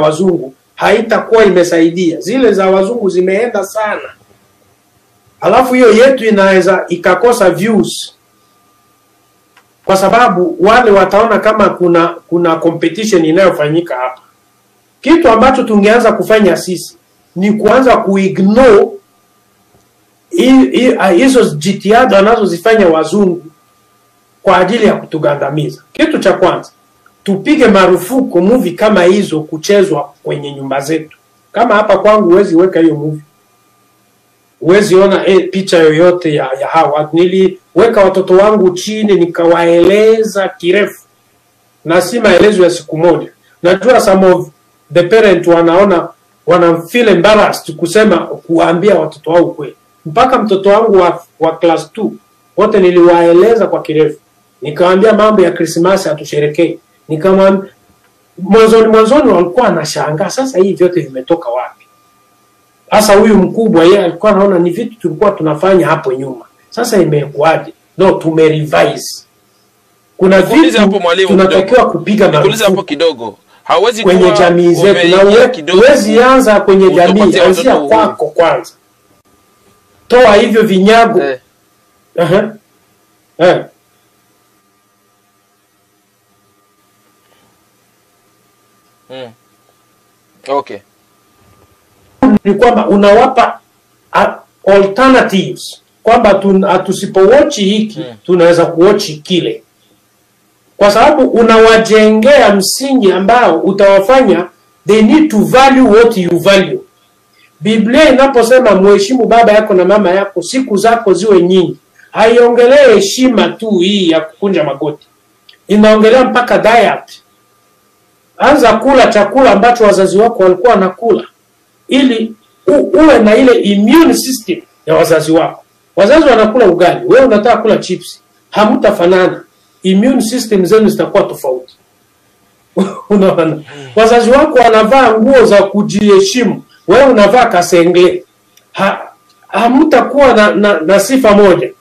wazungu haitakuwa imesaidia. Zile za wazungu zimeenda sana. Alafu hiyo yetu inaweza ikakosa views. Kwa sababu wale wataona kama kuna competition inayofanyika hapa. Kitu ambacho tungeanza kufanya sisi ni kuanza kuignore hizo jitihada wanazozifanya wazungu kwa ajili ya kutugandamiza. Kitu cha kwanza, tupige marufuku movie kama hizo kuchezwa kwenye nyumba zetu. Kama hapa kwangu huwezi weka hiyo movie. Huwezi ona picha yoyote ya hawa. Niliweka watoto wangu chini nikawaeleza kirefu. Na si maelezo ya siku moja. Najua some of the parent wana feel embarrassed kuambia watoto wao kweli. Mpaka mtoto wangu wa class 2 wote niliwaeleza kwa kirefu. Nikawaambia mambo ya Christmas hatusherekei. Nikamwambia mwanzoni walikuwa wanashangaa, sasa hii vyote vimetoka wapi? Sasa huyu mkubwa yeye alikuwa anaona ni vitu tulikuwa tunafanya hapo nyuma. Sasa imekuaje? No, tumerevise. Kuna vitu hapo mwalimu tunatakiwa kupiga marufuku hapo kidogo. Hawezi kuwa kwenye jamii zetu, na huwezi anza kwenye jamii, anzia kwako kwanza. Toa hivyo vinyago. Okay. Ni kwamba unawapa alternatives, kwamba tusipowochi hiki tunaweza kuwochi kile. Kwa sababu unawajengea msingi ambao utawafanya they need to value what you value. Biblia inaposema mheshimu baba yako na mama yako siku zako ziwe nyingi, haiongelee heshima tu hii ya kukunja magoti. Inaongelea mpaka diet. Anza kula chakula ambacho wazazi wako walikuwa wanakula, ili uwe na ile immune system ya wazazi wako. Wazazi wanakula ugali, wewe unataka kula chips, hamtafanana. Immune system zenu zitakuwa tofauti. Unaona? Wazazi wako wanavaa nguo za kujiheshimu, wewe unavaa kasengle. Hamtakuwa na sifa moja.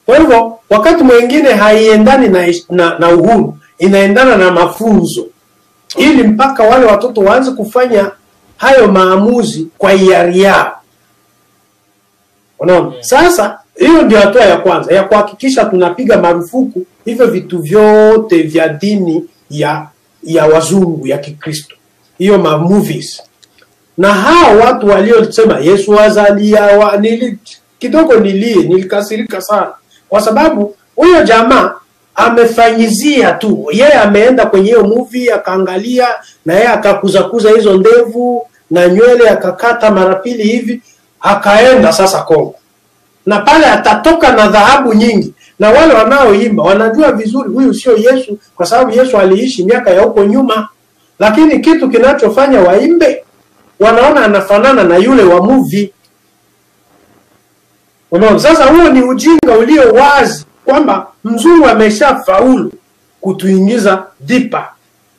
Kwa hivyo wakati mwingine haiendani na uhuru, inaendana na mafunzo, ili mpaka wale watoto waanze kufanya hayo maamuzi kwa hiari yao. Unaona? Sasa hiyo ndio hatua ya kwanza ya kuhakikisha tunapiga marufuku hivyo vitu vyote vya dini ya wazungu ya Kikristo, hiyo movies. Na hao watu waliosema Yesu azalia kidogo nilikasirika sana, kwa sababu huyo jamaa amefanyizia tu. Yeye ameenda kwenye hiyo movie akaangalia, na yeye akakuza hizo ndevu na nywele akakata mara pili hivi, akaenda sasa Kongo. Na pale atatoka na dhahabu nyingi, na wale wanaoimba wanajua vizuri huyu sio Yesu, kwa sababu Yesu aliishi miaka ya huko nyuma. Lakini kitu kinachofanya waimbe, wanaona anafanana na yule wa movie. Unaona? Sasa huo ni ujinga ulio wazi, kwamba mzungu ameshafaulu kutuingiza deeper.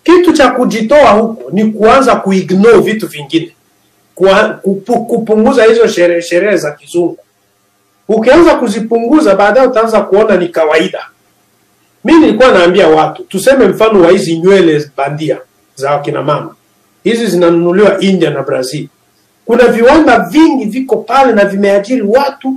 Kitu cha kujitoa huko ni kuanza kuignore vitu vingine, kupunguza hizo sherehe za kizungu. Ukianza kuzipunguza, baadaye utaanza kuona ni kawaida. Mimi nilikuwa naambia watu, tuseme mfano wa hizi nywele bandia za wakina mama. Hizi zinanunuliwa India na Brazil. Kuna viwanda vingi viko pale na vimeajiri watu,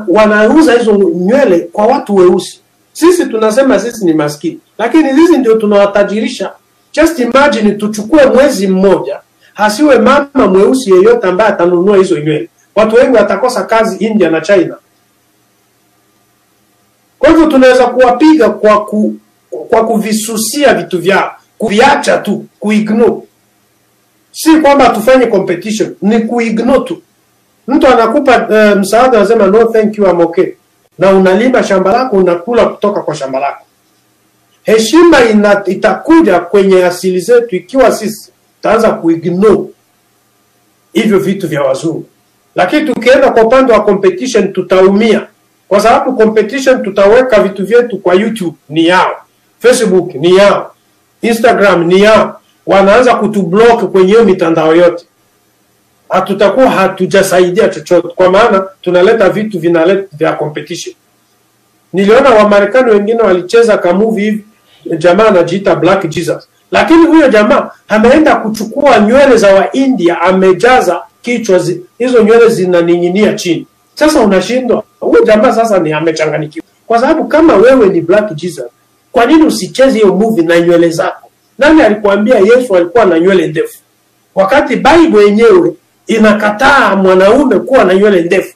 wanauza hizo nywele kwa watu weusi. Sisi tunasema sisi ni maskini, lakini sisi ndio tunawatajirisha. Just imagine tuchukue mwezi mmoja, hasiwe mama mweusi yeyote ambaye atanunua hizo nywele. Watu wengi watakosa kazi India na China. Kwa hivyo tunaweza kuwapiga kwa kuvisusia vitu vyao, kuviacha tu, kuignore. Si kwamba tufanye competition, ni kuignore tu. Mtu anakupa msaada, anasema no thank you, I'm okay. Na unalima shamba lako, unakula kutoka kwa shamba lako. Heshima itakuja kwenye asili zetu ikiwa sisi tutaanza kuignore hivyo vitu vya wazungu. Lakini tukienda kwa upande wa competition tutaumia. Kwa sababu competition tutaweka vitu vyetu kwa YouTube ni yao, Facebook ni yao, Instagram ni yao. Wanaanza kutublock kwenye hiyo mitandao yote. Hatutakuwa hatujasaidia chochote, kwa maana tunaleta vitu vya competition. Niliona wa Marekani wengine walicheza ka movie hivi, jamaa anajiita Black Jesus. Lakini huyo jamaa ameenda kuchukua nywele za Waindia, amejaza kichwa, hizo nywele zinaning'inia chini. Sasa unashindwa, huyo jamaa sasa ni amechanganyikiwa. Kwa sababu kama wewe ni Black Jesus, kwa nini usicheze hiyo movie na nywele zako? Nani alikuambia Yesu alikuwa na nywele ndefu? Wakati Bible yenyewe inakataa mwanaume kuwa na nywele ndefu.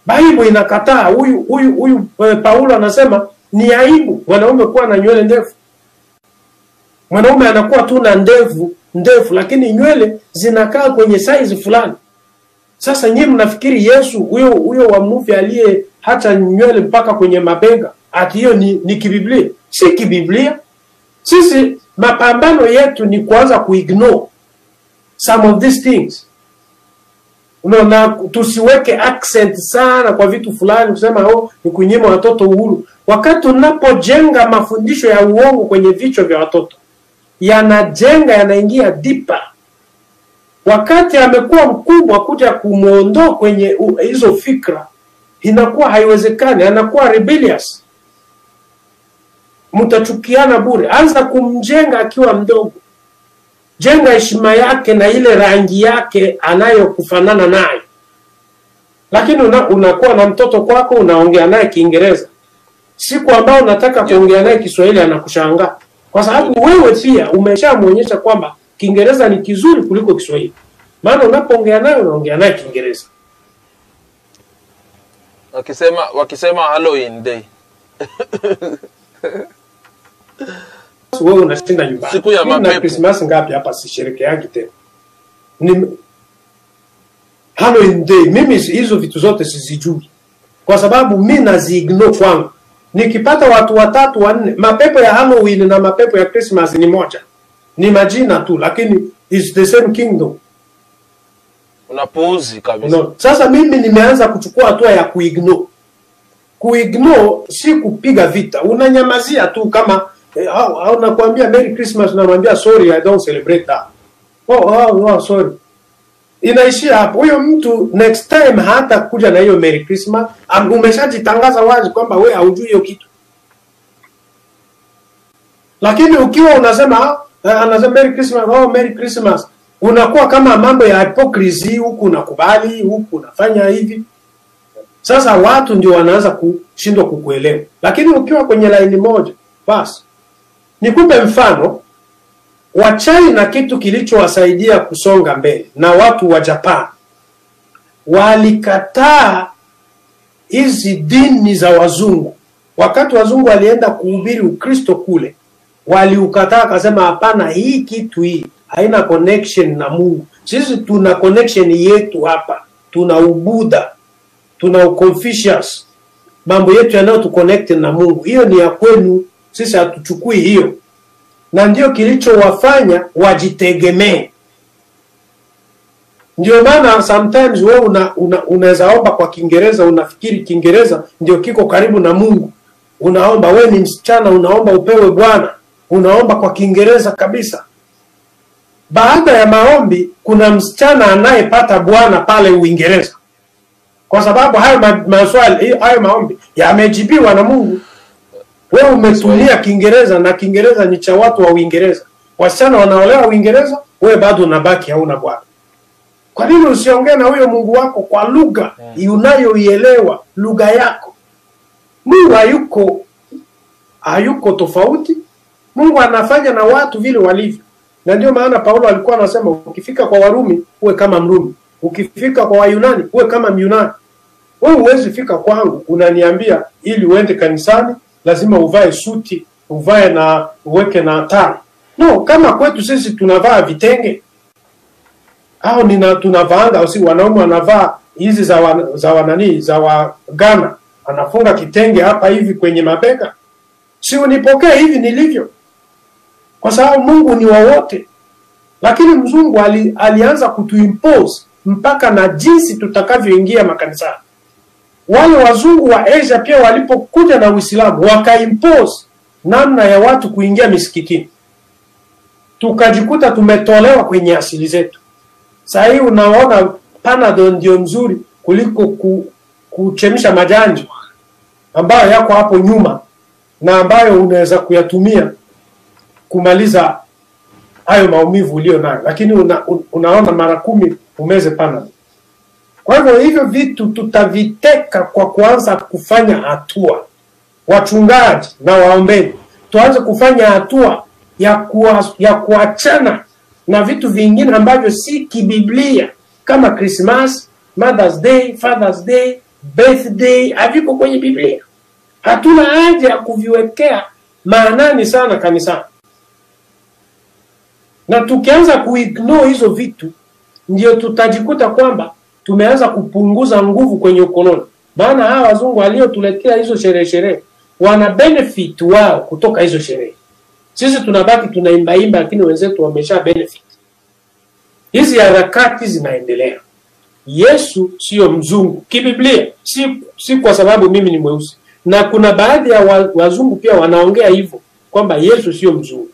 Bible inakataa. Huyu Paulo anasema ni aibu mwanaume kuwa na nywele ndefu. Mwanaume anakuwa tu na ndefu lakini nywele zinakaa kwenye size fulani. Sasa nyinyi mnafikiri Yesu huyo wa movie aliye hata nywele mpaka kwenye mabega ati hiyo ni kibiblia? Si kibiblia. Sisi mapambano yetu ni kuanza kuignore some of these things. Na tusiweke accent sana kwa vitu fulani kusema ni kunyima watoto uhuru. Wakati unapojenga mafundisho ya uongo kwenye vichwa vya watoto, yanaingia deeper. Wakati amekuwa mkubwa kuja kumuondoa kwenye hizo fikra, inakuwa haiwezekani, anakuwa rebellious. Mtachukiana bure. Anza kumjenga akiwa mdogo. Jenga heshima yake na ile rangi yake anayokufanana nayo. Lakini unakuwa na mtoto kwako, unaongea naye Kiingereza. Siku ambao unataka kuongea naye Kiswahili anakushangaa. Kwa sababu wewe pia umeshamuonyesha kwamba Kiingereza ni kizuri kuliko Kiswahili. Maana unapoongea naye unaongea naye Kiingereza. Wakisema Halloween day. Wewe unashinda nyumbani. Siku ya mapepo. Na Christmas ngapi hapa sisherekeagi tena. Halloween day mimi hizo vitu zote sizijui. Kwa sababu mimi naziignore kwangu. Nikipata watu 3 4, mapepo ya Halloween na mapepo ya Christmas ni moja. Ni majina tu lakini is the same kingdom. Unapuuzi kabisa. No. Sasa mimi nimeanza kuchukua hatua ya kuignore. Kuignore si kupiga vita. Unanyamazia tu kama au nakwambia Merry Christmas, unamwambia sorry I don't celebrate that. Sorry. Inaishia hapo. Huyo mtu next time hata kuja na hiyo Merry Christmas, umeshajitangaza wazi kwamba wewe haujui hiyo kitu. Lakini ukiwa unasema anasema Merry Christmas, Merry Christmas, unakuwa kama mambo ya hypocrisy, huku unakubali, huku unafanya hivi. Sasa watu ndio wanaanza kushindwa kukuelewa. Lakini ukiwa kwenye line moja, basi. Nikupe mfano wa China, kitu kilichowasaidia kusonga mbele, na watu wa Japan walikataa hizi dini za wazungu. Wakati wazungu walienda kuhubiri Ukristo kule, waliukataa, akasema hapana, hii kitu hii haina connection na Mungu. Sisi tuna connection yetu hapa. Tuna Ubuddha, tuna Confucius. Mambo yetu yanayo tu connect na Mungu. Hiyo ni ya kwenu, sisi hatuchukui hiyo. Na ndio kilichowafanya wajitegemee. Ndio maana sometimes wewe unaweza omba kwa Kiingereza, unafikiri Kiingereza ndio kiko karibu na Mungu. Unaomba, wewe ni msichana, unaomba upewe Bwana, unaomba kwa Kiingereza kabisa. Baada ya maombi kuna msichana anayepata Bwana pale Uingereza. Kwa sababu hayo maombi yamejibiwa na Mungu. Wewe umetumia Kiingereza na Kiingereza ni cha watu wa Uingereza. Wasichana wanaolewa Uingereza, wewe bado unabaki hauna Bwana. Kwa nini usiongee na huyo Mungu wako kwa lugha unayoielewa, lugha yako? Mungu hayuko tofauti. Mungu anafanya na watu vile walivyo. Na ndio maana Paulo alikuwa anasema ukifika kwa Warumi uwe kama Mrumi, ukifika kwa Wayunani uwe kama Myunani. Wewe huwezi fika kwangu unaniambia ili uende kanisani lazima uvae suti, uvae na uweke na tai. No, kama kwetu sisi tunavaa vitenge. Au tunavaanga, au si wanaume wanavaa hizi za Ghana, anafunga kitenge hapa hivi kwenye mabega. Si unipokee hivi nilivyo. Kwa sababu Mungu ni wa wote. Lakini mzungu alianza kutuimpose mpaka na jinsi tutakavyoingia makanisani. Wale wazungu wa Asia pia walipokuja na Uislamu wakaimpose namna ya watu kuingia misikitini. Tukajikuta tumetolewa kwenye asili zetu. Sasa hii unaona Panadol ndio mzuri kuliko kuchemsha majani ambayo yako hapo nyuma na ambayo unaweza kuyatumia kumaliza hayo maumivu ulio nayo, lakini unaona mara 10 umeze Panadol. Kwa hivyo vitu tutaviteka kwa kuanza kufanya hatua. Wachungaji na waombeni tuanze kufanya hatua ya kuachana na vitu vingine ambavyo si kibiblia, kama Christmas, Mother's Day, Father's Day, birthday, haviko kwenye Biblia. Hatuna haja ya kuviwekea maanani sana kanisani. Na tukianza kuignore hizo vitu, ndio tutajikuta kwamba tumeanza kupunguza nguvu kwenye ukoloni. Maana hawa wazungu waliotuletea hizo sherehe wana benefit wao kutoka hizo sherehe. Sisi tunabaki tunaimba, lakini wenzetu wamesha benefit. Hizi harakati zinaendelea. Yesu sio mzungu kibiblia, si kwa sababu mimi ni mweusi. Na kuna baadhi ya wazungu pia wanaongea hivyo kwamba Yesu sio mzungu.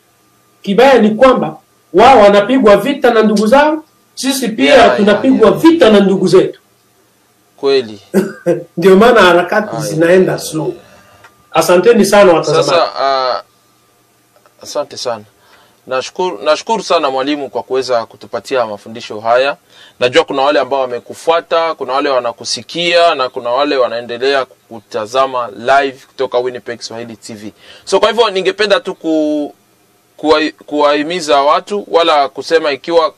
Kibaya ni kwamba wao wanapigwa vita na ndugu zao, sisi pia tunapigwa vita na ndugu zetu. Kweli. Ndio maana harakati zinaenda slow. Asanteni sana watazamaji. Sasa asante sana. Nashukuru sana mwalimu kwa kuweza kutupatia mafundisho haya. Najua kuna wale ambao wamekufuata, kuna wale wanakusikia na kuna wale wanaendelea kutazama live kutoka Winnipeg Swahili TV. So kwa hivyo ningependa tu kuwahimiza watu, wala kusema ikiwa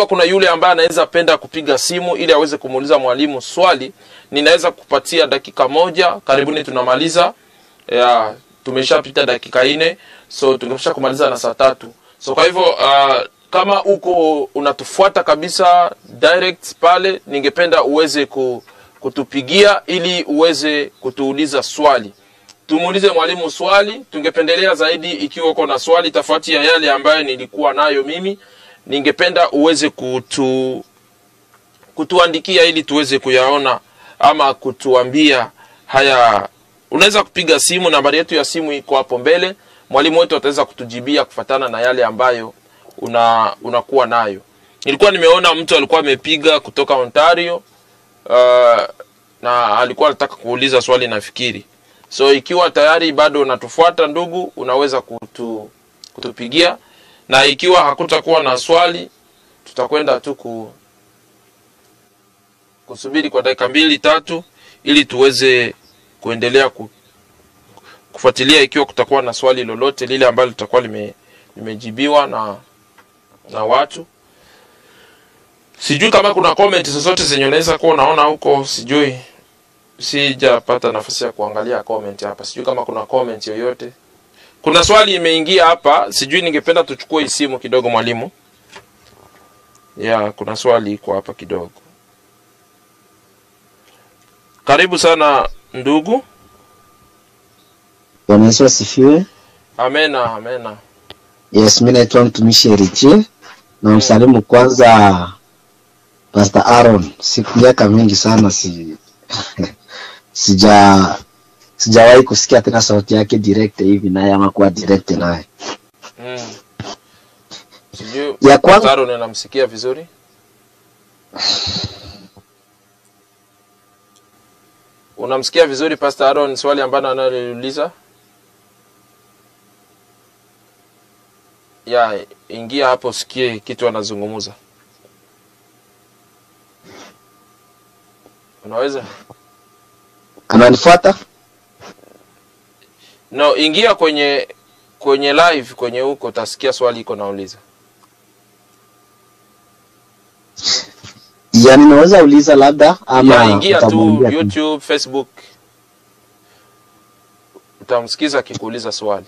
kuna yule ambaye anaweza penda kupiga simu ili aweze kumuuliza mwalimu swali, ninaweza kupatia dakika moja. Karibuni tunamaliza. Tumeshapita dakika 4, so tungesha kumaliza na saa 3. So kwa hivyo kama unatufuata kabisa direct pale, ningependa uweze kutupigia ili uweze kutuuliza swali. Tumuulize mwalimu swali. Tungependelea zaidi ikiwa uko na swali tofauti ya yale ambayo nilikuwa nayo mimi, ningependa uweze kutuandikia ili tuweze kuyaona ama kutuambia haya. Unaweza kupiga simu, nambari yetu ya simu iko hapo mbele. Mwalimu wetu ataweza kutujibia kufatana na yale ambayo unakuwa nayo. Nilikuwa nimeona mtu alikuwa amepiga kutoka Ontario na alikuwa anataka kuuliza swali nafikiri. So ikiwa tayari bado unatufuata ndugu, unaweza kutupigia, na ikiwa hakutakuwa na swali tutakwenda tu kusubiri kwa dakika 2-3 ili tuweze kuendelea kufuatilia ikiwa kutakuwa na swali lolote lile ambalo litakuwa limejibiwa na watu. Sijui kama kuna comment zozote zenye unaweza kuwa unaona huko, sijui. Sijapata nafasi ya kuangalia comment hapa. Sijui kama kuna comment yoyote. Kuna swali imeingia hapa, sijui ningependa tuchukue simu kidogo mwalimu. Kuna swali iko hapa kidogo. Karibu sana ndugu. Bwana Yesu asifiwe. Amena, amena. Yes, mimi naitwa mtumishi Richie. Na msalimu kwanza Pastor Aaron. Siku miaka mingi sana sijawahi kusikia tena sauti yake direct hivi naye ama kwa direct naye. Sijui Pastor Aaron anamsikia vizuri? Unamsikia vizuri Pastor Aaron swali ambalo analiuliza? Ingia hapo sikie kitu anazungumza. Unaweza? Ananifuata? No, ingia kwenye live kwenye huko utasikia swali iko nauliza. Yani naweza uliza labda ama ingia tu YouTube, Facebook. Utamsikiza akikuuliza swali.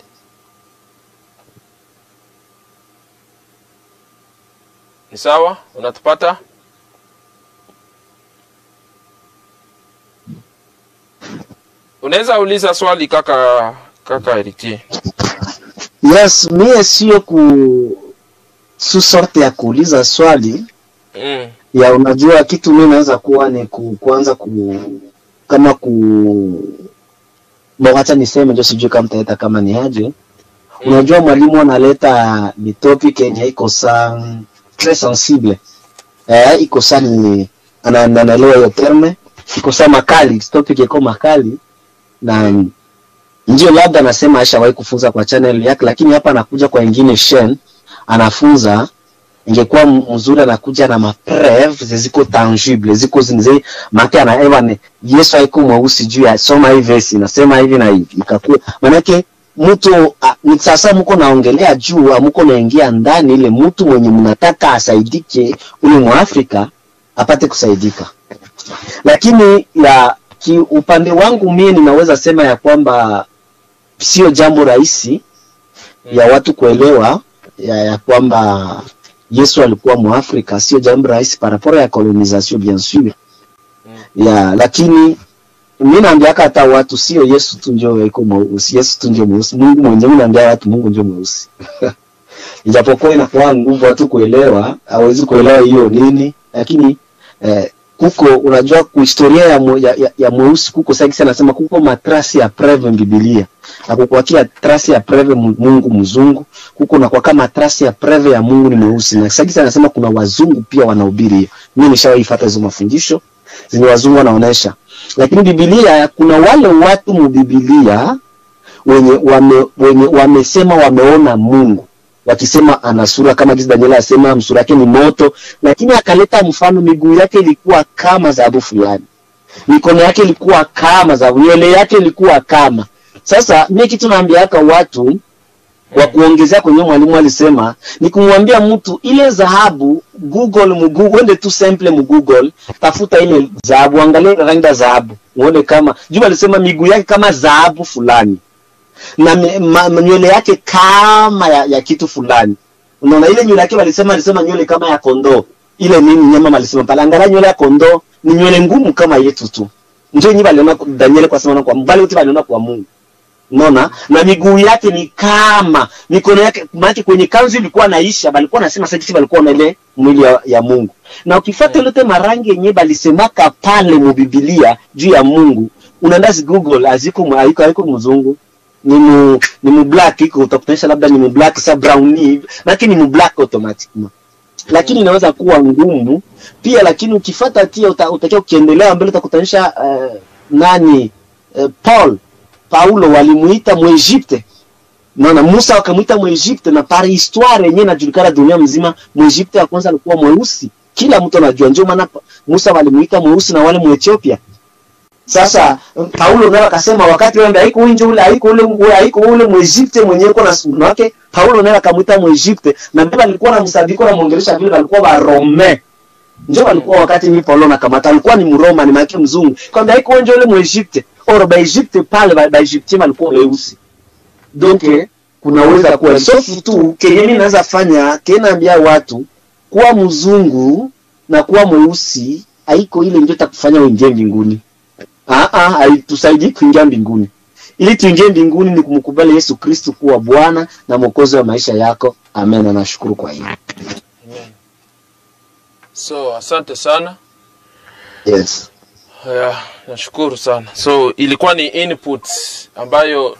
Ni sawa? Unatupata? Unaweza uliza swali kaka Eriti. Yes, mimi sio sorte ya kuuliza swali. Ya unajua kitu mimi naweza kuwa ni kuanza acha niseme ndio sijui kama mtaita kama ni aje. Unajua mwalimu analeta ni topic yenye iko sana très sensible. Iko sana anaelewa hiyo terme. Iko sana makali, topic iko makali na Ndio labda anasema ashawahi kufunza kwa channel yake, lakini hapa anakuja kwa ingine Shen anafunza. Ingekuwa mzuri anakuja na mapreve ziko tangible, ziko zinze make ana evan Yesu haiko mweusi juu ya soma hii verse nasema hivi na hivi ikakuwa manake mtu ni sasa mko naongelea juu amko naingia ndani ile mtu mwenye mnataka asaidike ule Mwafrika apate kusaidika. Lakini ya upande wangu mimi ninaweza sema ya kwamba sio jambo rahisi ya watu kuelewa ya kwamba Yesu alikuwa Mwafrika, sio jambo rahisi par rapport ya colonisation bien sûr. Ya lakini mimi naambia hata watu sio Yesu tu ndio yuko mweusi, Yesu tu ndio mweusi. Mungu mwenyewe anaambia watu Mungu ndio mweusi. Ijapokuwa inakuwa nguvu watu kuelewa, hawezi kuelewa hiyo nini, lakini kuko unajua historia ya mweusi kuko sasa anasema kuko matrasi ya preve Biblia. Hakukuakia trasi ya preve Mungu mzungu, kuko na kwa kama trasi ya preve ya Mungu ni mweusi. Na sasa anasema kuna wazungu pia wanahubiri hiyo. Mimi nishawaifuata hizo mafundisho zenye wazungu wanaonesha. Lakini Biblia kuna wale watu mu Biblia wenye wamesema wameona Mungu. Wakisema ana sura kama jinsi Daniel asema sura yake ni moto, lakini akaleta mfano miguu yake ilikuwa kama dhahabu fulani. Mikono yake ilikuwa kama dhahabu, nywele yake ilikuwa kama. Sasa mimi kitu naambia watu wa kuongezea kwenye mwalimu alisema ni kumwambia mtu ile dhahabu Google wende tu simple Google tafuta ile dhahabu, angalia rangi ya dhahabu uone kama juu alisema miguu yake kama dhahabu fulani na nywele yake kama ya kitu fulani. Unaona ile nywele yake alisema nywele kama ya kondoo. Ile nini nyama alisema pale angalia nywele ya kondoo ni nywele ngumu kama yetu tu. Ndio nyinyi waliona Daniel kwa sababu kwa mbali wote waliona kwa Mungu. Unaona? Na miguu yake ni kama mikono yake maana kwenye kanzu ilikuwa naisha, balikuwa nasema sasa balikuwa na ile mwili ya Mungu. Na ukifuata ile marangi yenyewe balisemaka pale mu Biblia juu ya Mungu, unaenda Google haiko mzungu. Ni mu black iko utakutanisha labda ni mu black sa brown lakini ni mu black automatically. Lakini inaweza kuwa ngumu pia, lakini ukifuata tia utakia ukiendelea mbele utakutanisha Paulo walimuita Mwegypte. Naona Musa wakamuita Mwegypte, na par histoire yenyewe inajulikana dunia mzima Mwegypte ya kwanza alikuwa mweusi. Kila mtu anajua, ndio maana Musa walimuita mweusi na wale Mwethiopia. Sasa Paulo naye akasema wakati wao haiko nje ule haiko ule Mwegypte mwenyewe kwa na wake, Paulo naye akamuita Mwegypte, na mbele alikuwa anamsadiko na muongelesha vile walikuwa wa Rome. Ndio walikuwa wakati ni Paulo na kamata alikuwa ni Mroma, ni maki mzungu. Kwamba haiko nje ule Mwegypte or ba Egypte pale ba Egypte walikuwa weusi. Donc kunaweza kuwa sofu tu kenye mimi naweza fanya kenaambia watu kuwa mzungu na kuwa mweusi haiko ile ndio itakufanya uingie mbinguni. Haitusaidii kuingia mbinguni. Ili tuingie mbinguni ni kumkubali Yesu Kristo kuwa Bwana na Mwokozi wa maisha yako. Amen, na nashukuru kwa hiyo. Amen. So asante sana. Yes. Nashukuru sana. So ilikuwa ni input ambayo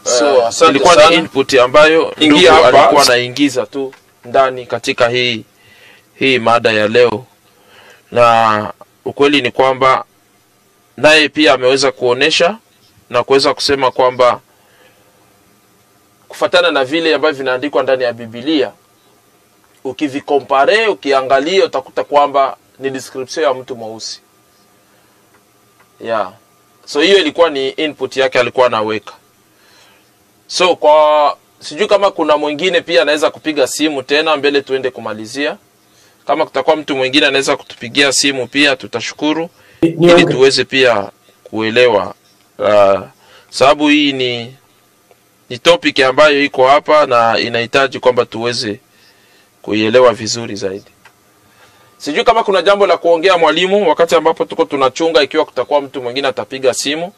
ilikuwa ni input ambayo ndugu alikuwa anaingiza tu ndani katika hii mada ya leo. Na ukweli ni kwamba naye pia ameweza kuonesha na kuweza kusema kwamba kufatana na vile ambavyo vinaandikwa ndani ya Biblia, ukivikompare ukiangalia utakuta kwamba ni description ya mtu mweusi. Yeah. So hiyo ilikuwa ni input yake alikuwa anaweka. So kwa sijui kama kuna mwingine pia anaweza kupiga simu tena mbele tuende kumalizia. Kama kutakuwa mtu mwingine anaweza kutupigia simu pia tutashukuru. Ili tuweze pia kuelewa sababu hii ni topic ambayo iko hapa na inahitaji kwamba tuweze kuielewa vizuri zaidi. Sijui kama kuna jambo la kuongea mwalimu wakati ambapo tuko tunachunga ikiwa kutakuwa mtu mwingine atapiga simu.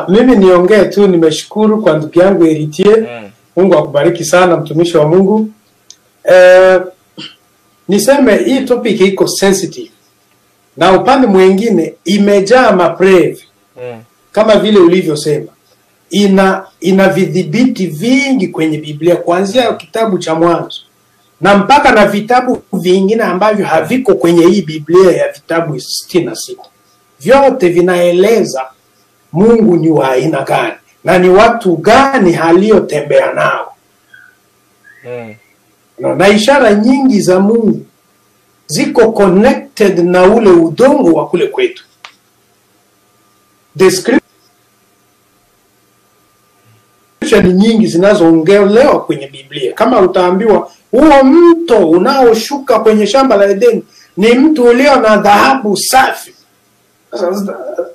Mimi niongee tu, nimeshukuru kwa ndugu yangu Heritier. Mungu akubariki sana mtumishi wa Mungu. Niseme hii topic iko sensitive. Na upande mwingine imejaa mapreve. Kama vile ulivyosema. Ina vidhibiti vingi kwenye Biblia kuanzia kitabu cha Mwanzo na mpaka na vitabu vingine ambavyo haviko kwenye hii Biblia ya vitabu 66. Vyote vinaeleza Mungu ni wa aina gani na ni watu gani aliyotembea nao. Na ishara nyingi za Mungu ziko connected na ule udongo wa kule kwetu. Description nyingi zinazoongelewa kwenye Biblia. Kama utaambiwa huo mto unaoshuka kwenye shamba la Edeni ni mto ulio na dhahabu safi.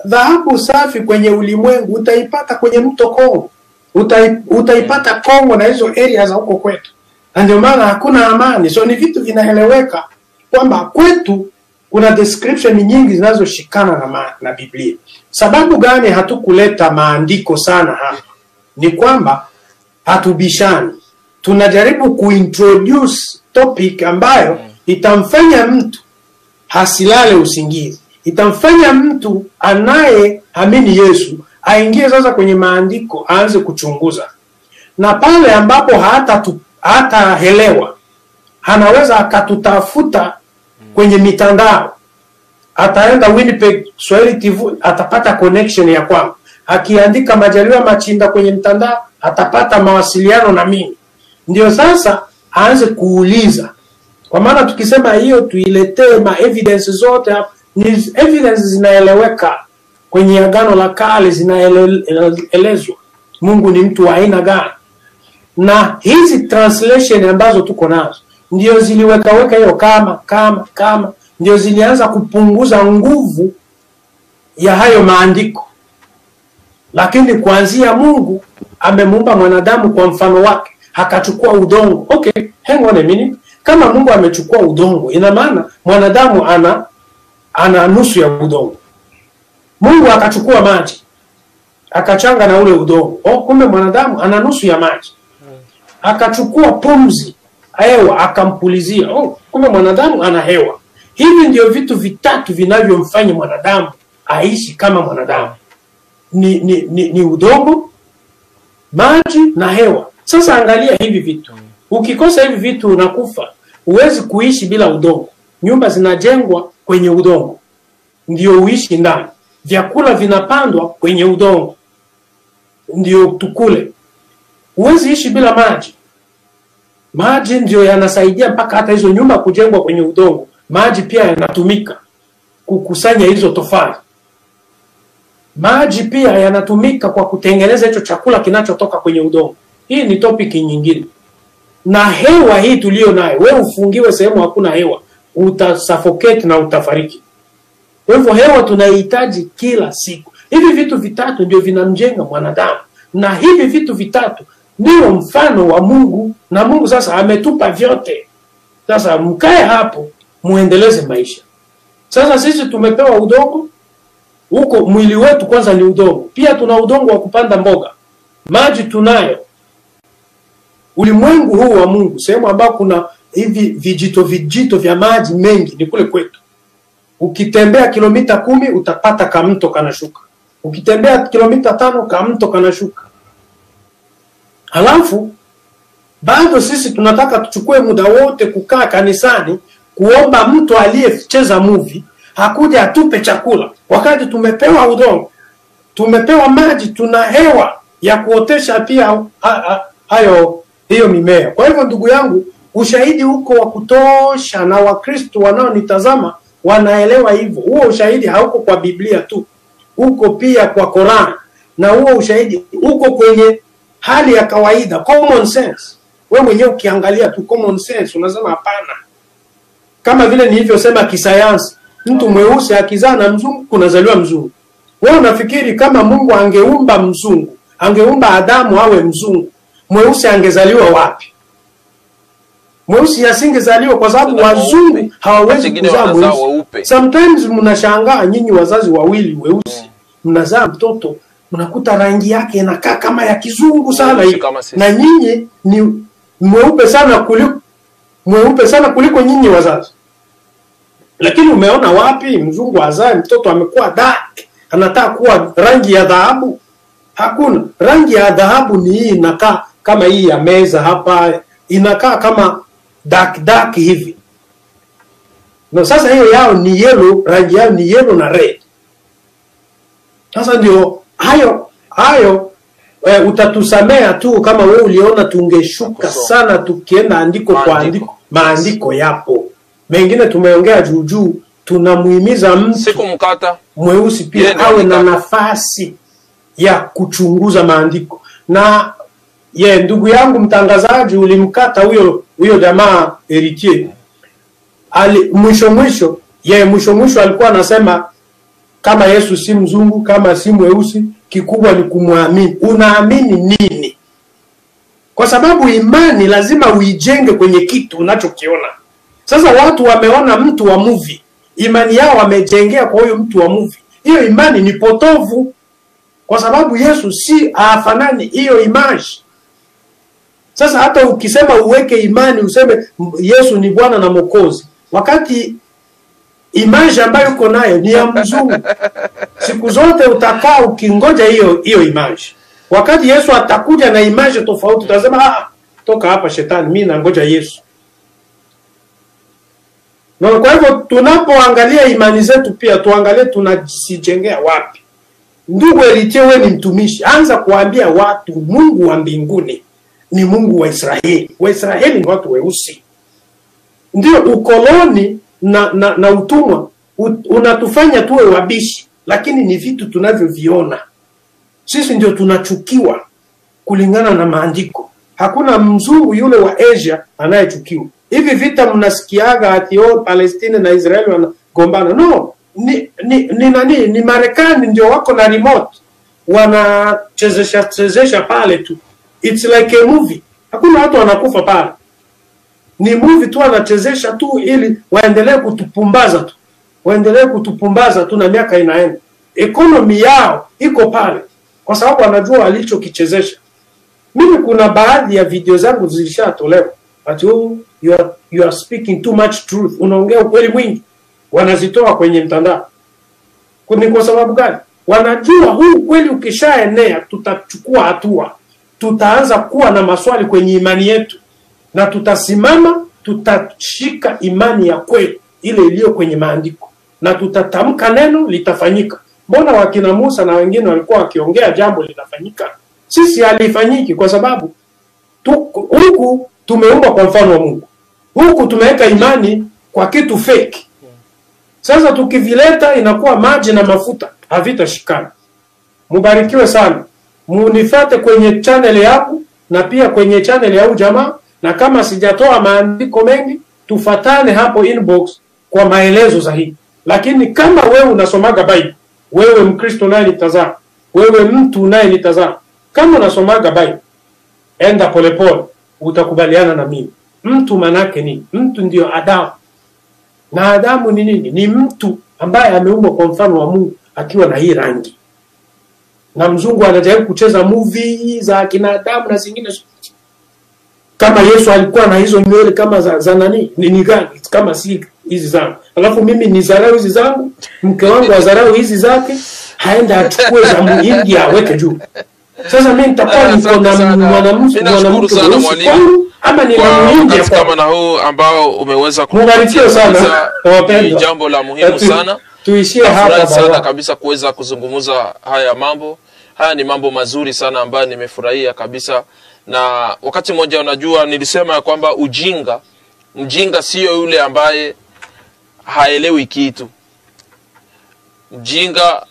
Dhahabu safi kwenye ulimwengu utaipata kwenye mto Kongo. Utaipata Kongo na hizo area za huko kwetu. Na ndio maana hakuna amani. So ni vitu vinaeleweka kwamba kwetu kuna description nyingi zinazoshikana na Biblia. Sababu gani hatukuleta maandiko sana hapa? Ni kwamba hatubishani. Tunajaribu kuintroduce topic ambayo itamfanya mtu hasilale usingizi. Itamfanya mtu anayeamini Yesu aingie sasa kwenye maandiko, aanze kuchunguza. Na pale ambapo hataelewa, anaweza akatutafuta kwenye mitandao. Ataenda Winnipeg Swahili TV, atapata connection ya kwangu. Akiandika Majaliwa Machinda kwenye mtandao, atapata mawasiliano na mimi. Ndio sasa aanze kuuliza. Kwa maana tukisema hiyo tuiletee ma evidence zote, ni evidence zinaeleweka kwenye Agano la Kale, zinaelezwa Mungu ni mtu wa aina gani. Na hizi translation ambazo tuko nazo ndio ziliweka hiyo kama ndio zilianza kupunguza nguvu ya hayo maandiko. Lakini kuanzia Mungu amemuumba mwanadamu kwa mfano wake, akachukua udongo. Okay, hang on a minute. Kama Mungu amechukua udongo, ina maana mwanadamu ana nusu ya udongo. Mungu akachukua maji, akachanga na ule udongo. Kumbe mwanadamu ana nusu ya maji. Akachukua pumzi, hewa, akampulizia. Kumbe mwanadamu ana hewa. Hivi ndio vitu vitatu vinavyomfanya mwanadamu aishi kama mwanadamu. Ni udongo, maji na hewa. Sasa angalia hivi vitu. Ukikosa hivi vitu unakufa. Huwezi kuishi bila udongo. Nyumba zinajengwa kwenye udongo, ndio uishi ndani. Vyakula vinapandwa kwenye udongo, ndio tukule. Huwezi ishi bila maji. Maji ndio yanasaidia mpaka hata hizo nyumba kujengwa kwenye udongo. Maji pia yanatumika kukusanya hizo tofali. Maji pia yanatumika kwa kutengeneza hicho chakula kinachotoka kwenye udongo. Hii ni topic nyingine. Na hewa hii tulio nayo, wewe ufungiwe sehemu hakuna hewa, utasuffocate na utafariki. Kwa hivyo hewa tunahitaji kila siku. Hivi vitu vitatu ndio vinamjenga mwanadamu. Na hivi vitu vitatu ndio mfano wa Mungu, na Mungu sasa ametupa vyote. Sasa mkae hapo muendeleze maisha. Sasa sisi tumepewa udongo. Huko mwili wetu kwanza ni udongo. Pia tuna udongo wa kupanda mboga. Maji tunayo. Ulimwengu huu wa Mungu, sehemu ambao kuna hivi vijito vya maji mengi, ni kule kwetu. Ukitembea kilomita 10 utapata kamto kanashuka. Ukitembea kilomita 5 kamto kanashuka. Halafu bado sisi tunataka tuchukue muda wote kukaa kanisani kuomba mtu aliyecheza movie hakuja atupe chakula, wakati tumepewa udongo, tumepewa maji, tuna hewa ya kuotesha pia hiyo mimea. Kwa hivyo ndugu yangu, ushahidi huko wa kutosha, na Wakristo wanaonitazama wanaelewa hivyo. Huo ushahidi hauko kwa Biblia tu, huko pia kwa Qur'an, na huo ushahidi huko kwenye hali ya kawaida, common sense. Wewe mwenyewe ukiangalia tu common sense unasema hapana. Kama vile nilivyosema kisayansi, mtu mweusi akizaa na mzungu kunazaliwa mzungu. Wewe unafikiri kama Mungu angeumba mzungu, angeumba Adamu awe mzungu, mweusi angezaliwa wapi? Mweusi asingezaliwa kwa sababu wazungu hawawezi kuzaa mweusi. Sometimes mnashangaa nyinyi wazazi wawili weusi, mnazaa mtoto mnakuta rangi yake inakaa kama ya kizungu sana hivi, na nyinyi ni mweupe sana kuliko nyinyi wazazi. Lakini umeona wapi mzungu azae mtoto amekuwa dark, anataka kuwa rangi ya dhahabu? Hakuna. Rangi ya dhahabu ni hii, inakaa kama hii ya meza hapa, inakaa kama dark hivi. No, sasa hiyo yao ni yellow, rangi yao ni yellow na red. Sasa ndio hayo utatusamea tu kama wewe uliona tungeshuka sana tukienda andiko kwa andiko. Maandiko yapo. Mengine tumeongea juu tunamuhimiza mtu siku mkata mweusi pia awe na nafasi ya kuchunguza maandiko. Na ndugu yangu mtangazaji ulimkata huyo jamaa Heritier. Mwisho alikuwa anasema kama Yesu si mzungu, kama si mweusi, kikubwa ni kumwamini. Unaamini nini? Kwa sababu imani lazima uijenge kwenye kitu unachokiona. Sasa watu wameona mtu wa movie, imani yao wamejengea kwa huyo mtu wa movie. Hiyo imani ni potovu, kwa sababu Yesu si afanani hiyo image. Sasa hata ukisema uweke imani useme Yesu ni Bwana na Mwokozi, wakati image ambayo uko nayo ni ya mzungu, siku zote utakaa ukingoja hiyo image. Wakati Yesu atakuja na image tofauti utasema toka hapa shetani, mimi nangoja Yesu. Na kwa hivyo tunapoangalia imani zetu pia tuangalie tunajijengea wapi. Ndugu Heritier, wewe ni mtumishi, anza kuambia watu Mungu wa mbinguni ni Mungu wa Israeli. Waisraeli ni watu weusi. Ndio ukoloni na utumwa unatufanya tuwe wabishi, lakini ni vitu tunavyoviona. Sisi ndio tunachukiwa kulingana na maandiko. Hakuna mzungu yule wa Asia anayechukiwa. Hivi vita mnasikiaga ati Palestina na Israeli wanagombana. No, ni Marekani ndio wako na remote. Wanachezesha pale tu. It's like a movie. Hakuna watu wanakufa pale. Ni movie tu wanachezesha tu ili waendelee kutupumbaza tu. Waendelee kutupumbaza tu na miaka inaenda. Economy yao iko pale kwa sababu wanajua walichokichezesha. Mimi kuna baadhi ya video zangu zilishatolewa. Ati you are speaking too much truth. Unaongea ukweli mwingi. Wanazitoa kwenye mtandao. Ni kwa sababu gani? Wanajua huu ukweli ukishaenea tutachukua hatua. Tutaanza kuwa na maswali kwenye imani yetu. Na tutasimama, tutashika imani ya kweli ile iliyo kwenye maandiko. Na tutatamka neno litafanyika. Mbona wakina Musa na wengine walikuwa wakiongea jambo litafanyika? Sisi halifanyiki kwa sababu huku tumeumbwa kwa mfano wa Mungu. Huku tumeweka imani kwa kitu fake. Sasa tukivileta inakuwa maji na mafuta, havitashikana. Mubarikiwe sana. Munifate kwenye channel yangu na pia kwenye channel ya jamaa, na kama sijatoa maandiko mengi tufatane hapo inbox kwa maelezo zaidi. Lakini kama wewe unasomaga Bible, wewe Mkristo naye nitazama, wewe mtu naye nitazama, kama unasomaga Bible, enda polepole utakubaliana na mimi. Mtu manake ni mtu ndio Adamu. Na Adamu ni nini? Ni mtu ambaye ameumbwa kwa mfano wa Mungu akiwa na hii rangi. Na mzungu anajaribu kucheza movie za kina Adamu na zingine. Kama Yesu alikuwa na hizo nywele kama za nani? Ni gani? Kama si hizi zangu. Alafu mimi nizarau hizi zangu, mke wangu azarau hizi zake, haenda achukue za mwingi aweke juu. Sasa mimi nitakuwa niko na mwanamke ama ni mwingi kama na huu ambao umeweza kupatia sana. Ni jambo la muhimu sana. Tuishie hapa sana kabisa kuweza kuzungumza haya mambo. Haya ni mambo mazuri sana ambayo nimefurahia kabisa. Na wakati mmoja unajua nilisema kwamba mjinga sio yule ambaye haelewi kitu. Mjinga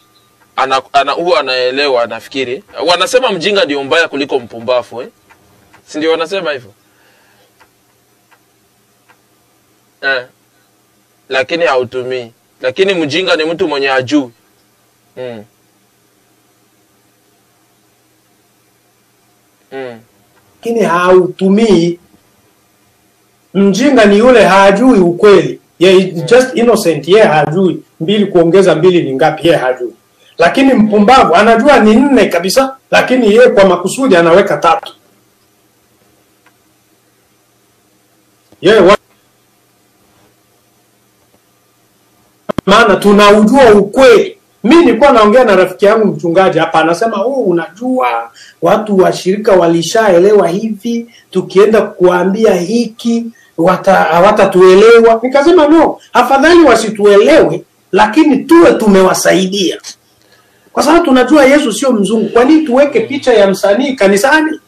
huwa anaelewa, nafikiri. Wanasema mjinga ndio mbaya kuliko mpumbavu, si ndio wanasema hivyo? Lakini hautumii. Lakini mjinga ni mtu mwenye hajui. Lakini hautumii. Mjinga ni yule hajui ukweli. Just innocent, hajui 2 kuongeza 2 ni ngapi, hajui. Lakini mpumbavu anajua ni 4 kabisa, lakini yeye kwa makusudi anaweka 3. Maana tunaujua ukweli. Mimi nilikuwa naongea na rafiki yangu mchungaji hapa, anasema unajua watu wa shirika walishaelewa hivi, tukienda kuambia hiki hawatatuelewa. Nikasema no, afadhali wasituelewe, lakini tuwe tumewasaidia, kwa sababu tunajua Yesu sio mzungu. Kwa nini tuweke picha ya msanii kanisani?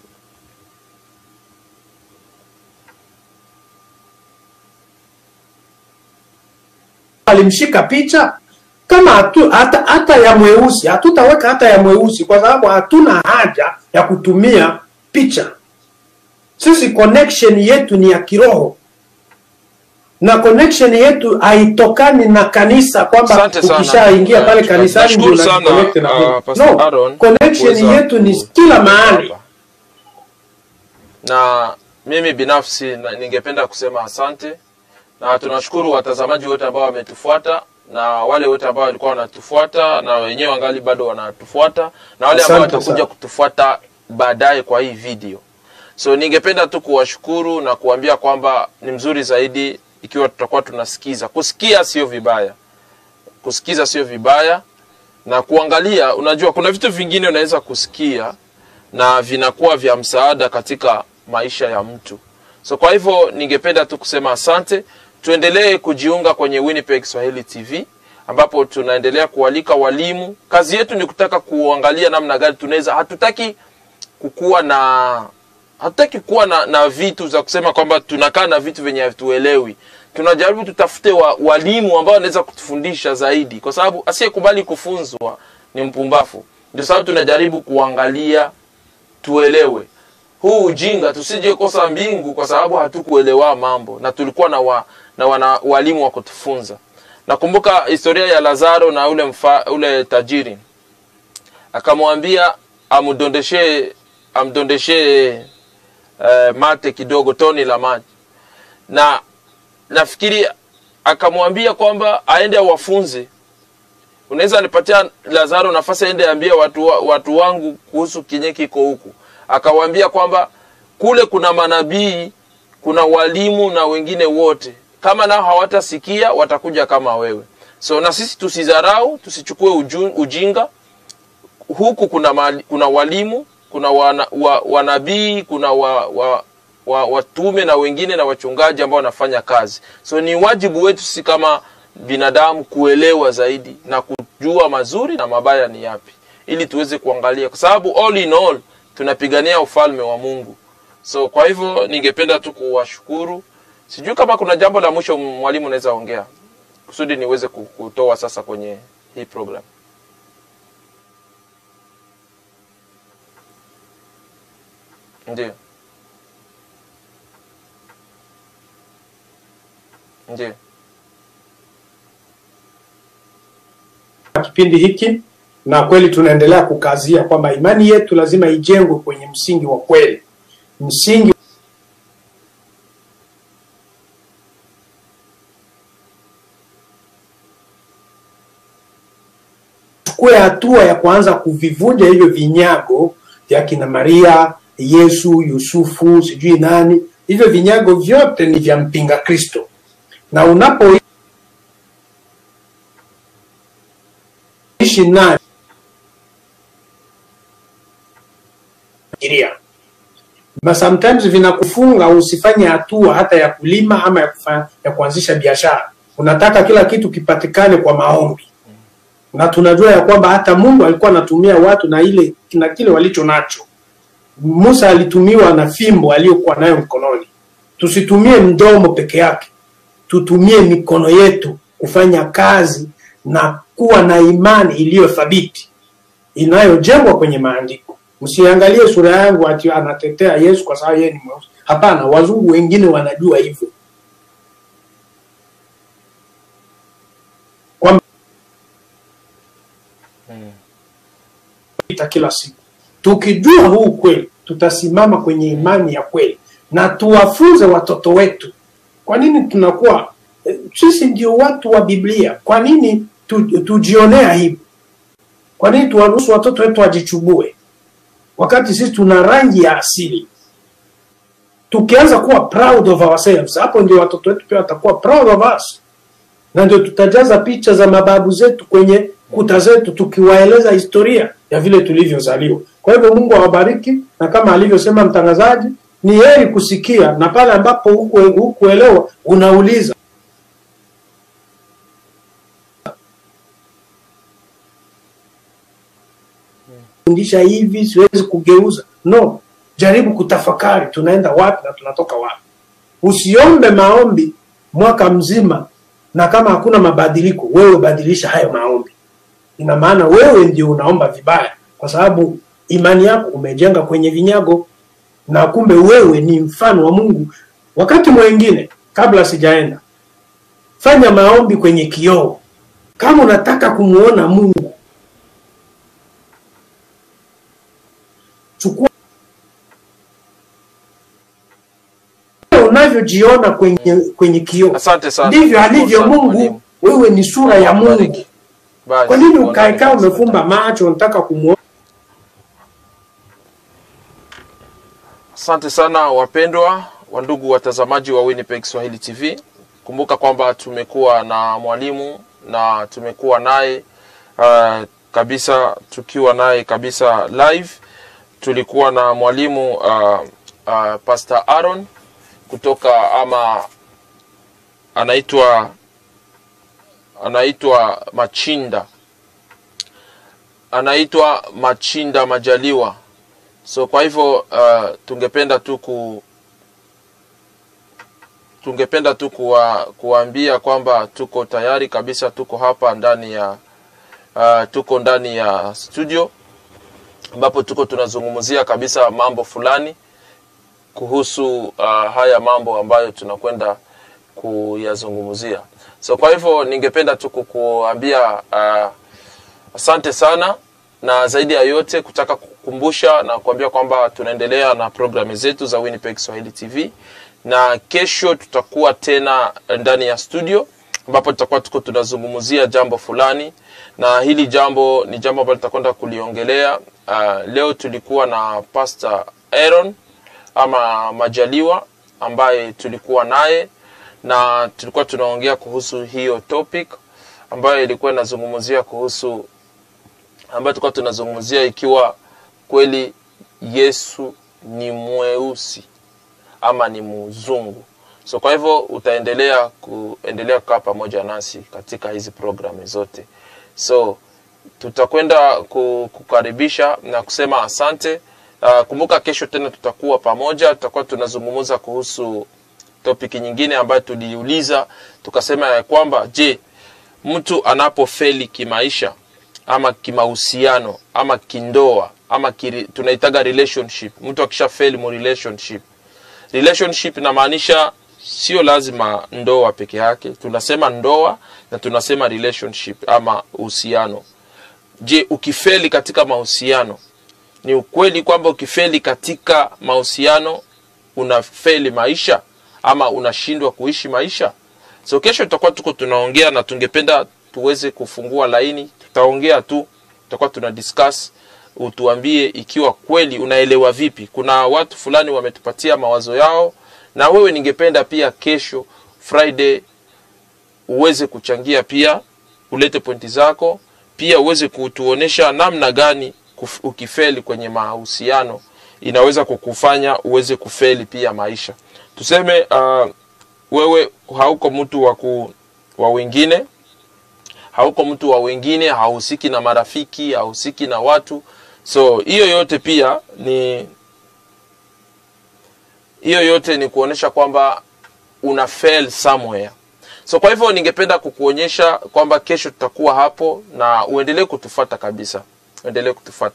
Alimshika picha kama hata ya mweusi, hatutaweka hata ya mweusi, kwa sababu hatuna haja ya kutumia picha. Sisi connection yetu ni ya kiroho, na connection yetu haitokani na kanisa, kwamba ukishaingia pale kanisani ndio unaconnect na Mungu. No, connection yetu ni kila mahali. Na mimi binafsi ningependa kusema asante, na tunashukuru watazamaji wote ambao wametufuata, na wale wote ambao walikuwa wanatufuata na wenyewe wangali bado wanatufuata, na wale ambao watakuja kutufuata baadaye kwa hii video. So ningependa tu kuwashukuru na kuambia kwamba ni mzuri zaidi ikiwa tutakuwa tunasikiza. Kusikia sio vibaya. Kusikiza sio vibaya, na kuangalia, unajua kuna vitu vingine unaweza kusikia na vinakuwa vya msaada katika maisha ya mtu. So kwa hivyo ningependa tu kusema asante. Tuendelee kujiunga kwenye Winnipeg Swahili TV, ambapo tunaendelea kualika walimu. Kazi yetu ni kutaka kuangalia namna gani tunaweza, hatutaki kuwa na vitu za kusema kwamba tunakaa na vitu venye hatuelewi. Tunajaribu tutafute walimu ambao wanaweza kutufundisha zaidi, kwa sababu asiyekubali kufunzwa ni mpumbavu. Ndio sababu tunajaribu kuangalia tuelewe. Huu ujinga tusije kosa mbingu kwa sababu hatukuelewa mambo, na tulikuwa na walimu wa kutufunza. Nakumbuka historia ya Lazaro na ule tajiri. Akamwambia amdondeshe mate kidogo, toni la maji. Na nafikiri akamwambia kwamba aende awafunze. Unaweza nipatia Lazaro nafasi aende ambia watu wangu kuhusu kinye kiko huku. Akawaambia kwamba kule kuna manabii, kuna walimu na wengine wote. Kama nao hawatasikia watakuja kama wewe. So na sisi tusidharau, tusichukue ujinga. Huku kuna walimu, kuna wanabii, kuna watume na wengine na wachungaji ambao wanafanya kazi. So ni wajibu wetu sisi kama binadamu kuelewa zaidi na kujua mazuri na mabaya ni yapi, ili tuweze kuangalia, kwa sababu all in all tunapigania ufalme wa Mungu. So kwa hivyo ningependa tu kuwashukuru. Sijui kama kuna jambo la mwisho mwalimu anaweza ongea kusudi niweze kutoa sasa kwenye hii program. Ndiyo. Ndiyo. Kipindi hiki, na kweli tunaendelea kukazia kwamba imani yetu lazima ijengwe kwenye msingi wa kweli. Msingi chukue hatua ya kuanza kuvivunja hivyo vinyago vya kina Maria, Yesu, Yusufu, sijui nani. Hivyo vinyago vyote ni vya mpinga Kristo. Na unapoishi naye sometimes vinakufunga usifanye hatua hata ya kulima ama ya kuanzisha biashara. Unataka kila kitu kipatikane kwa maombi. Na tunajua ya kwamba hata Mungu alikuwa anatumia watu na kile walicho nacho. Musa alitumiwa na fimbo aliyokuwa nayo mkononi. Tusitumie mdomo peke yake. Tutumie mikono yetu kufanya kazi na kuwa na imani iliyo thabiti inayojengwa kwenye maandiko. Msiangalie sura yangu ati anatetea Yesu kwa sababu yeye ni mweusi. Hapana, wazungu wengine wanajua hivyo. Kwamba kila siku tukijua huu kweli, tutasimama kwenye imani ya kweli na tuwafunze watoto wetu. Kwa nini tunakuwa sisi ndio watu wa Biblia? Kwa nini tujionea hivi? Kwa nini tuwaruhusu watoto wetu wajichubue wakati sisi tuna rangi ya asili? Tukianza kuwa proud of ourselves, hapo ndio watoto wetu pia watakuwa proud of us, na ndio tutajaza picha za mababu zetu kwenye kuta zetu tukiwaeleza historia ya vile tulivyozaliwa. Kwa hivyo Mungu awabariki, na kama alivyosema mtangazaji, ni heri kusikia, na pale ambapo hukuelewa unauliza. Fundisha hivi siwezi kugeuza. No, jaribu kutafakari tunaenda wapi na tunatoka wapi. Usiombe maombi mwaka mzima na kama hakuna mabadiliko, wewe badilisha hayo maombi. Ina maana wewe ndio unaomba vibaya, kwa sababu imani yako umejenga kwenye vinyago, na kumbe wewe ni mfano wa Mungu. Wakati mwingine, kabla sijaenda, fanya maombi kwenye kioo. Kama unataka kumuona Mungu, chukua unavyojiona kwenye kioo. Asante sana. Ndivyo alivyo Mungu. Wewe ni sura ya Mungu. Kwa nini ukae umefumba macho unataka kumuona? Asante sana wapendwa, wandugu watazamaji wa Winnipeg Swahili TV. Kumbuka kwamba tumekuwa na mwalimu na tumekuwa naye kabisa, tukiwa naye kabisa live. Tulikuwa na mwalimu Pastor Aaron kutoka ama anaitwa Machinda Majaliwa. So kwa hivyo tungependa tu kuambia kwamba tuko tayari kabisa, tuko hapa ndani ya studio ambapo tuko tunazungumzia kabisa mambo fulani kuhusu haya mambo ambayo tunakwenda kuyazungumzia. So kwa hivyo ningependa tu kukuambia asante sana, na zaidi ya yote kutaka kukumbusha na kuambia kwamba tunaendelea na programu zetu za Winnipeg Swahili TV, na kesho tutakuwa tena ndani ya studio ambapo tutakuwa tuko tunazungumzia jambo fulani, na hili jambo ni jambo ambalo tutakwenda kuliongelea. Leo tulikuwa na Pastor Aaron ama Majaliwa ambaye tulikuwa naye, na tulikuwa tunaongea kuhusu hiyo topic ambayo ilikuwa inazungumzia kuhusu ambayo tulikuwa tunazungumzia ikiwa kweli Yesu ni mweusi ama ni mzungu. So kwa hivyo utaendelea kukaa pamoja nasi katika hizi programu zote. So tutakwenda kukaribisha na kusema asante. Kumbuka kesho tena tutakuwa pamoja, tutakuwa tunazungumza kuhusu topic nyingine ambayo tuliuliza, tukasema ya kwamba je, mtu anapofeli kimaisha ama kimahusiano ama kindoa ama tunaitaga relationship, mtu akisha fail mu relationship inamaanisha sio lazima ndoa peke yake, tunasema ndoa na tunasema relationship ama uhusiano. Je, ukifeli katika mahusiano, ni ukweli kwamba ukifeli katika mahusiano unafeli maisha ama unashindwa kuishi maisha? So kesho tutakuwa tuko tunaongea, na tungependa tuweze kufungua laini, tutaongea tu, tutakuwa tuna discuss, utuambie ikiwa kweli unaelewa vipi. Kuna watu fulani wametupatia mawazo yao, na wewe ningependa pia kesho Friday uweze kuchangia pia, ulete pointi zako, pia uweze kutuonesha namna gani ukifeli kwenye mahusiano inaweza kukufanya uweze kufeli pia maisha. Tuseme wewe hauko mtu wa wengine, hahusiki na marafiki, hahusiki na watu. So hiyo yote ni kuonesha kwamba una fail somewhere. So kwa hivyo ningependa kukuonyesha kwamba kesho tutakuwa hapo, na uendelee kutufuata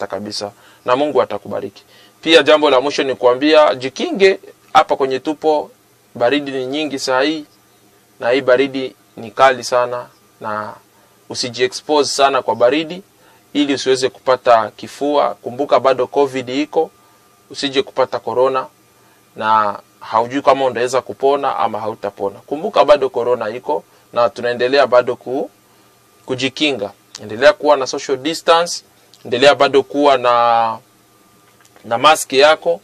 kabisa, na Mungu atakubariki. Pia jambo la mwisho ni kuambia jikinge hapa kwenye tupo, baridi ni nyingi saa hii, na hii baridi ni kali sana, na usijiexpose sana kwa baridi ili usiweze kupata kifua. Kumbuka bado COVID iko, usije kupata corona na haujui kama unaweza kupona ama hautapona. Kumbuka bado corona iko, na tunaendelea bado kujikinga. Endelea kuwa na social distance, endelea bado kuwa na mask yako.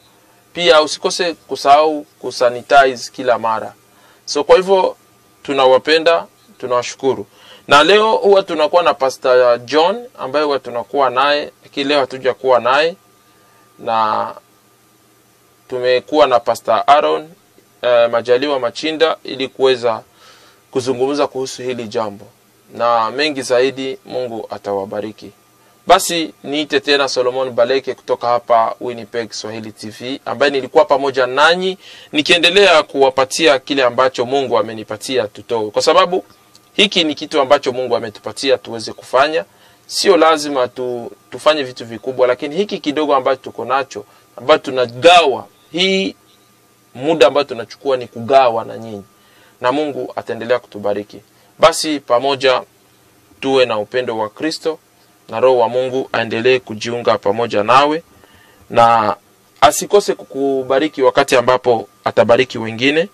Pia usikose kusahau kusanitize kila mara. So kwa hivyo tunawapenda, tunawashukuru. Na leo huwa tunakuwa na Pastor John ambaye huwa tunakuwa naye, lakini leo hatuja kuwa naye, na tumekuwa na Pastor Aaron Majaliwa Machinda ili kuweza kuzungumza kuhusu hili jambo, na mengi zaidi Mungu atawabariki. Basi niite tena Solomon Baleke kutoka hapa Winnipeg Swahili TV, ambaye nilikuwa pamoja nanyi nikiendelea kuwapatia kile ambacho Mungu amenipatia tutoe, kwa sababu hiki ni kitu ambacho Mungu ametupatia tuweze kufanya. Sio lazima tufanye vitu vikubwa, lakini hiki kidogo ambacho tuko nacho, ambacho tunagawa, hii muda ambao tunachukua ni kugawa na nyinyi, na Mungu ataendelea kutubariki. Basi pamoja tuwe na upendo wa Kristo, na Roho wa Mungu aendelee kujiunga pamoja nawe, na asikose kukubariki wakati ambapo atabariki wengine,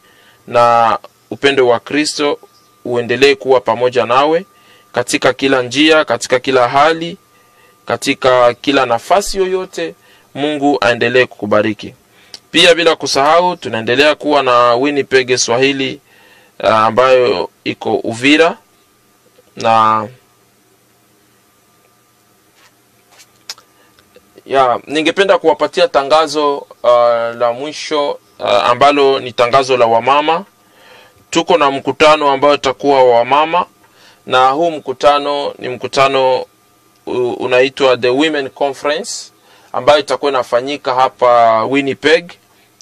na upendo wa Kristo uendelee kuwa pamoja nawe katika kila njia, katika kila hali, katika kila nafasi yoyote. Mungu aendelee kukubariki. Pia bila kusahau tunaendelea kuwa na Winnipeg Swahili ambayo iko Uvira, na ningependa kuwapatia tangazo la mwisho ambalo ni tangazo la wamama. Tuko na mkutano ambao utakuwa wa wamama, na huu mkutano ni mkutano unaitwa The Women Conference, ambayo itakuwa inafanyika hapa Winnipeg,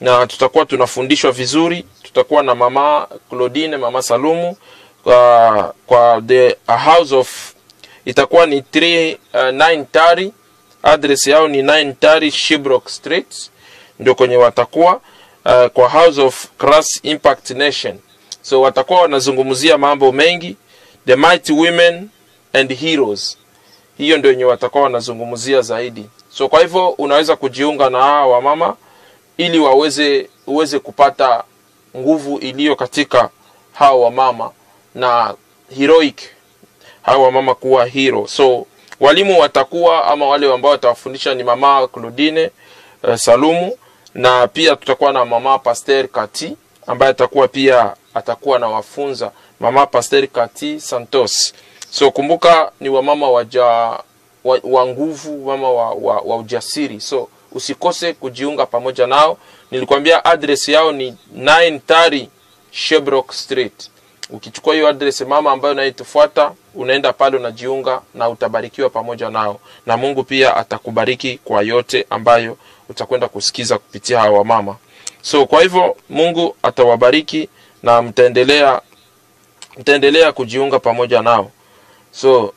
na tutakuwa tunafundishwa vizuri. Tutakuwa na mama Claudine, mama Salumu kwa the house of, itakuwa ni 930, address yao ni 930 Sherbrooke Street, ndio kwenye watakuwa kwa House of Christ Impact Nation. So watakuwa wanazungumzia mambo mengi, the mighty women and heroes. Hiyo ndio yenye watakuwa wanazungumzia zaidi. So kwa hivyo unaweza kujiunga na hawa wamama ili uweze kupata nguvu iliyo katika hawa wamama, na heroic hawa wamama kuwa hero. So walimu watakuwa, ama wale ambao watawafundisha ni mama Claudine Salumu, na pia tutakuwa na mama Pastor Kati ambaye atakuwa na wafunza, mama Pastor Kati Santos. So kumbuka ni wamama wa nguvu, mama wa ujasiri. So usikose kujiunga pamoja nao. Nilikwambia address yao ni 930 Sherbrooke Street. Ukichukua hiyo address mama ambayo unaitufuata, unaenda pale unajiunga na utabarikiwa pamoja nao, na Mungu pia atakubariki kwa yote ambayo utakwenda kusikiza kupitia hawa mama. So kwa hivyo Mungu atawabariki na mtaendelea kujiunga pamoja nao. So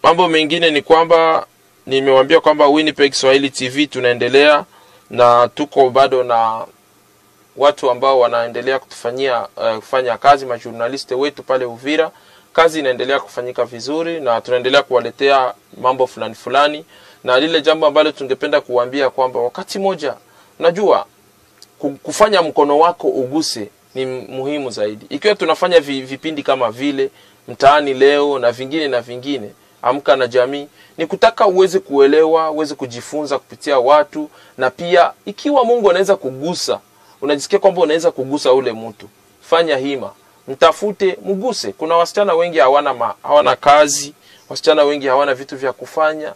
mambo mengine ni kwamba nimewaambia kwamba Winnipeg Swahili TV tunaendelea, na tuko bado na watu ambao wanaendelea kufanya kazi, majournaliste wetu pale Uvira. Kazi inaendelea kufanyika vizuri, na tunaendelea kuwaletea mambo fulani, na lile jambo ambalo tungependa kuambia kwamba wakati moja, unajua kufanya mkono wako uguse ni muhimu zaidi. Ikiwa tunafanya vipindi kama vile Mtaani Leo na vingine, Amka na Jamii, ni kutaka uweze kuelewa, uweze kujifunza kupitia watu, na pia ikiwa Mungu anaweza kugusa, unajisikia kwamba unaweza kugusa ule mtu, fanya hima, mtafute, mguse. Kuna wasichana wengi hawana kazi, wasichana wengi hawana vitu vya kufanya,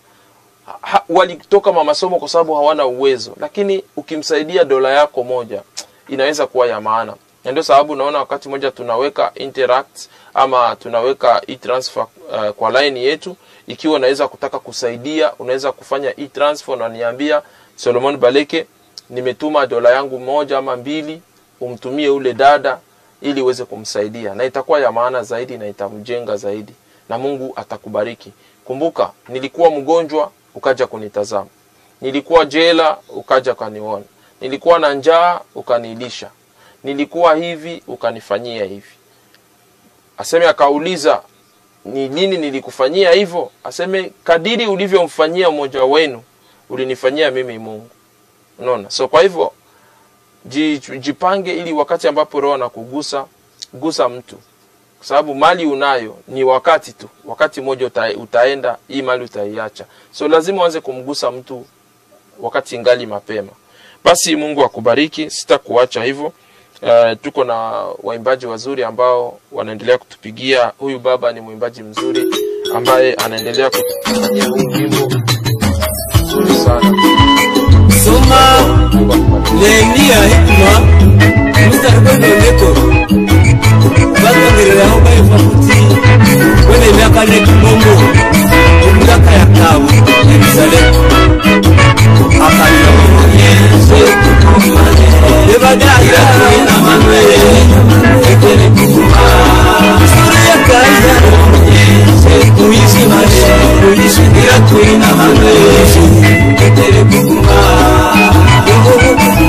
walitoka masomo kwa sababu hawana uwezo, lakini ukimsaidia dola yako moja inaweza kuwa ya maana. Ndio sababu naona wakati moja tunaweka Interact ama tunaweka e-transfer kwa line yetu. Ikiwa unaweza kutaka kusaidia, unaweza kufanya e-transfer na niambia Solomon Baleke, nimetuma dola yangu moja ama mbili, umtumie ule dada ili uweze kumsaidia, na itakuwa ya maana zaidi na itamjenga zaidi, na Mungu atakubariki. Kumbuka, nilikuwa mgonjwa ukaja kunitazama, nilikuwa jela ukaja kaniona, nilikuwa na njaa ukanilisha, nilikuwa hivi ukanifanyia hivi. Aseme akauliza, ni nini nilikufanyia hivyo? Aseme kadiri ulivyomfanyia mmoja wenu ulinifanyia mimi Mungu. Unaona? So kwa hivyo jipange ili wakati ambapo Roho anakugusa, gusa mtu. Kwa sababu mali unayo ni wakati tu. Wakati mmoja utaenda, hii mali utaiacha. So lazima uanze kumgusa mtu wakati ingali mapema. Basi Mungu akubariki, sitakuacha hivyo. Tuko na waimbaji wazuri ambao wanaendelea kutupigia. Huyu baba ni mwimbaji mzuri ambaye anaendelea kutupigia wimbo mzuri sana. soma Nehemia hikma mstari kwenda ndeko bakongerera aho bayifafuti wene myaka ne kimongo umyaka ya kabu Yerusalemu akanya Yesu kumane debadaya na manwele ekele kuma sura ya kaza Yesu kuishi mane kuishi bila kuina manwele ekele kuma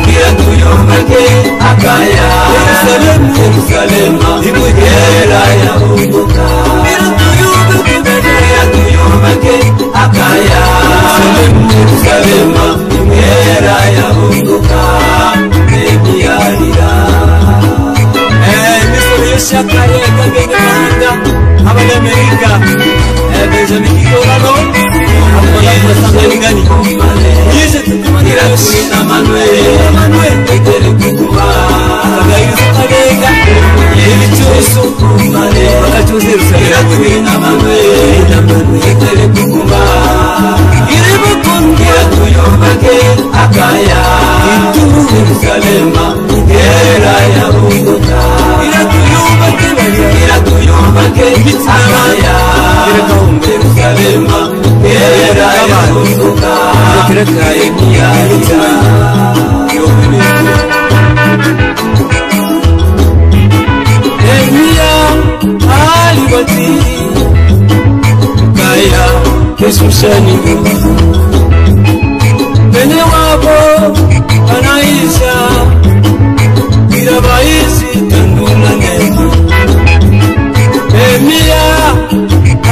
bila kuyomake akaya Yerusalemu Yerusalemu ibugera ya unguka bila kuyomake akaya Yerusalemu ibugera ya unguka Nehemia misoro yeshakare kagenge mahanga abanyamerika Benjamin Kitorano abona kurasanga ningani yise tukumanira na Manuel ekere kuguma agayiriza kabenga ibicuso kumane bakacuze Yerusalemu na Manuel ekere kuguma iribu kungira tuyomake akaya Yerusalemu era ya unguka ira tuyomake akaya Yerusalemu era ya unguka Nehemia alibati kaya kesushani bene wabo anaisha irabaisi tanduna neza Nehemia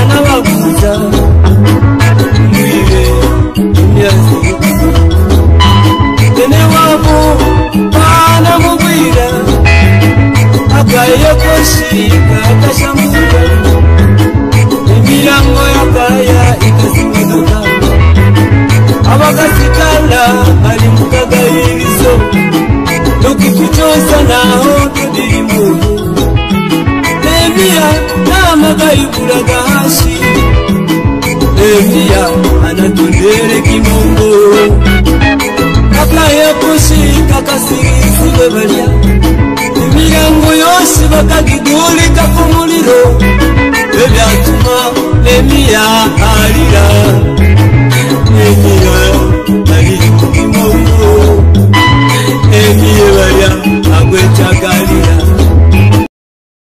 anawaguza mwire imyazi bene wabo banamubwira akaye koshika akashambuka imirango yakaya ikasimaduka abagasikala ali mukagayirizo nokikuchosa naho tudirimu Nehemia namagayibulaga hasi Nehemia anatondere kimongo akaye koshika kasirisi bebalya imirango yose bakagidulika ku muliro bebyatuma Nehemia alira